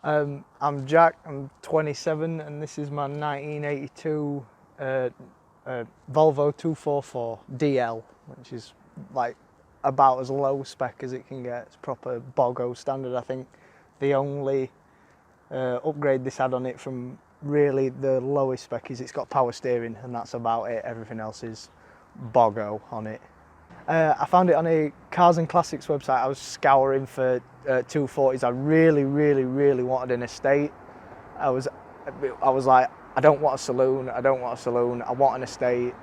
I'm Jack, I'm 27 and this is my 1982 Volvo 244 DL, which is like about as low spec as it can get. It's proper Bogo standard. I think the only upgrade this had on it from really the lowest spec is it's got power steering, and that's about it. Everything else is Bogo on it. I found it on a Cars and Classics website. I was scouring for 240s. I really wanted an estate. I was like, I don't want a saloon, I want an estate.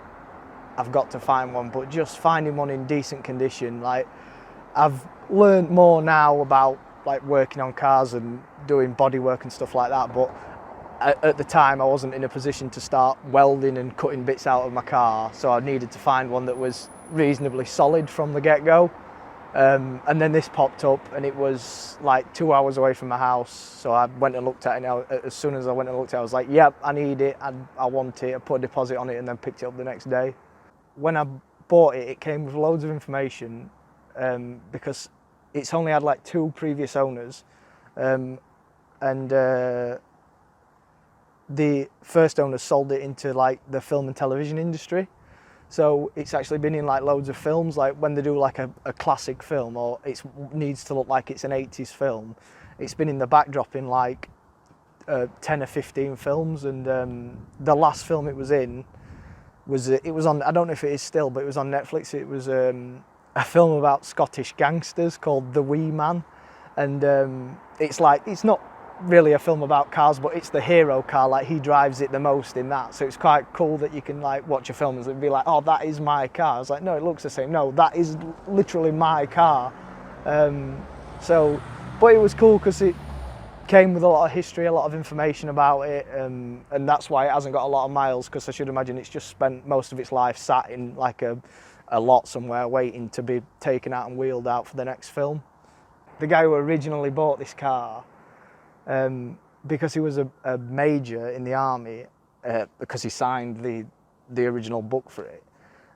I've got to find one, but just finding one in decent condition. Like, I've learned more now about like working on cars and doing bodywork and stuff like that, but at the time I wasn't in a position to start welding and cutting bits out of my car, so I needed to find one that was reasonably solid from the get-go. And then this popped up, and it was like 2 hours away from my house, so I went and looked at it. As soon as I went and looked at it, I was like, yep, I need it, I want it. I put a deposit on it and then picked it up the next day. When I bought it, it came with loads of information, because it's only had like 2 previous owners, and the first owner sold it into like the film and television industry. So it's actually been in like loads of films, like when they do like a classic film, or it needs to look like it's an 80s film. It's been in the backdrop in like 10 or 15 films, and the last film it was in was, it was on, I don't know if it is still, but it was on Netflix. It was a film about Scottish gangsters called The Wee Man. And it's like, it's not really a film about cars, but it's the hero car, like he drives it the most in that, so it's quite cool that you can like watch a film and be like, oh, that is my car. It's like, no, it looks the same. No, that is literally my car. But it was cool because it came with a lot of history, a lot of information about it, and that's why it hasn't got a lot of miles, because I should imagine it's just spent most of its life sat in like a lot somewhere waiting to be taken out and wheeled out for the next film. The guy who originally bought this car, because he was a major in the army, because he signed the original book for it,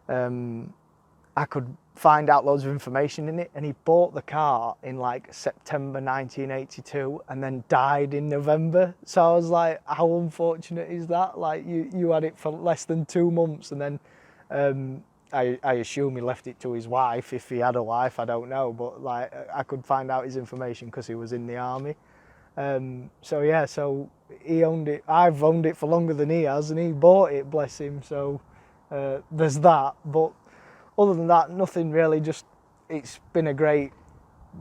I could find out loads of information in it, and he bought the car in like September 1982 and then died in November. So I was like, how unfortunate is that? Like, you had it for less than 2 months, and then I assume he left it to his wife, if he had a wife, I don't know, but like I could find out his information because he was in the army. So yeah, so he owned it. I've owned it for longer than he has, and he bought it, bless him. So there's that. But other than that, nothing really. Just, it's been a great,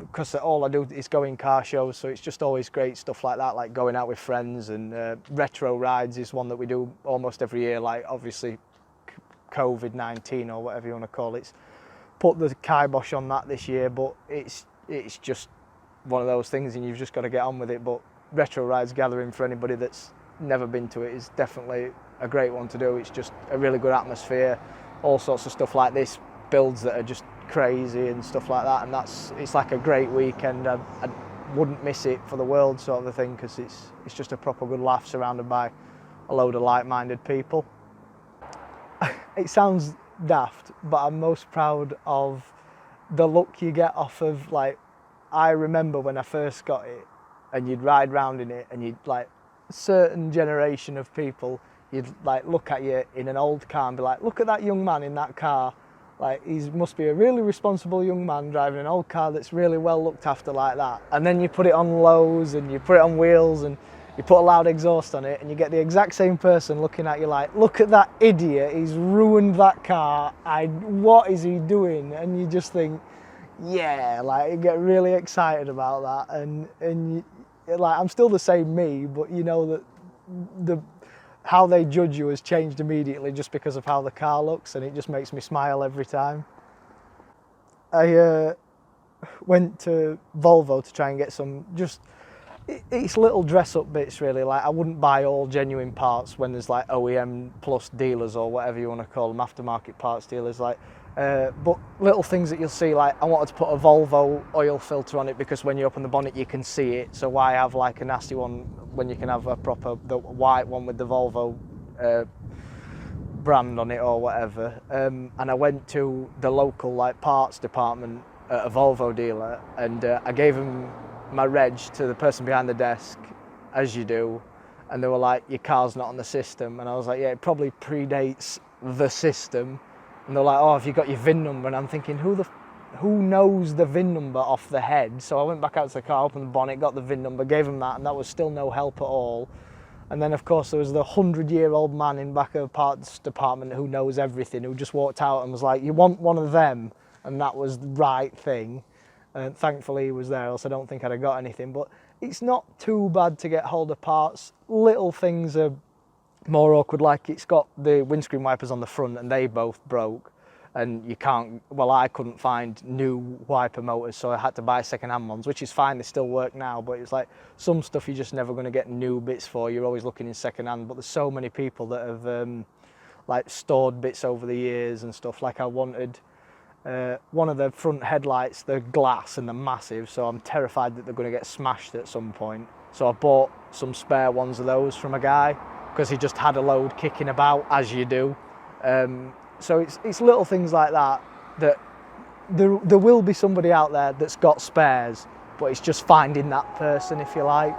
because all I do is go in car shows, so it's just always great stuff like that, like going out with friends. And retro rides is one that we do almost every year. Like, obviously COVID-19 or whatever you want to call it, put the kibosh on that this year, but it's just one of those things, and you've just got to get on with it. But retro rides gathering, for anybody that's never been to it, is definitely a great one to do. It's just a really good atmosphere, all sorts of stuff like this, builds that are just crazy and stuff like that, and it's like a great weekend. I wouldn't miss it for the world, sort of a thing, because it's just a proper good laugh surrounded by a load of like-minded people. It sounds daft, but I'm most proud of the look you get off of, like, I remember when I first got it, and you'd ride round in it, and you'd like, a certain generation of people, you'd like look at you in an old car and be like, look at that young man in that car. Like, he must be a really responsible young man driving an old car that's really well looked after like that. And then you put it on lows and you put it on wheels and you put a loud exhaust on it, and you get the exact same person looking at you like, look at that idiot, he's ruined that car, what is he doing? And you just think, yeah, like, you get really excited about that, and like, I'm still the same me, but you know that how they judge you has changed immediately just because of how the car looks, and it just makes me smile every time. I went to Volvo to try and get some, just, it's little dress-up bits really. Like, I wouldn't buy all genuine parts when there's like OEM plus dealers, or whatever you want to call them, aftermarket parts dealers, like. But little things that you'll see, like, I wanted to put a Volvo oil filter on it because when you open the bonnet you can see it, so why have like a nasty one when you can have a proper, the white one with the Volvo brand on it or whatever. And I went to the local like parts department at a Volvo dealer, and I gave them my reg to the person behind the desk, as you do, and they were like, your car's not on the system. And I was like, yeah, it probably predates the system. And they're like, oh, have you got your VIN number? And I'm thinking, who knows the VIN number off the head? So I went back out to the car, opened the bonnet, got the VIN number, gave them that, and that was still no help at all. And then of course there was the 100-year-old man in back of the parts department who knows everything, who just walked out and was like, you want one of them? And that was the right thing. And thankfully he was there, else I don't think I'd have got anything. But it's not too bad to get hold of parts. Little things are more awkward, like it's got the windscreen wipers on the front and they both broke. And you can't, well, I couldn't find new wiper motors, so I had to buy second-hand ones, which is fine, they still work now, but it's like some stuff you're just never going to get new bits for. You're always looking in second-hand, but there's so many people that have like stored bits over the years and stuff. Like I wanted one of the front headlights, the glass, and they're massive, so I'm terrified that they're going to get smashed at some point. So I bought some spare ones of those from a guy because he just had a load kicking about, as you do. So it's little things like that there will be somebody out there that's got spares, but it's just finding that person, if you like.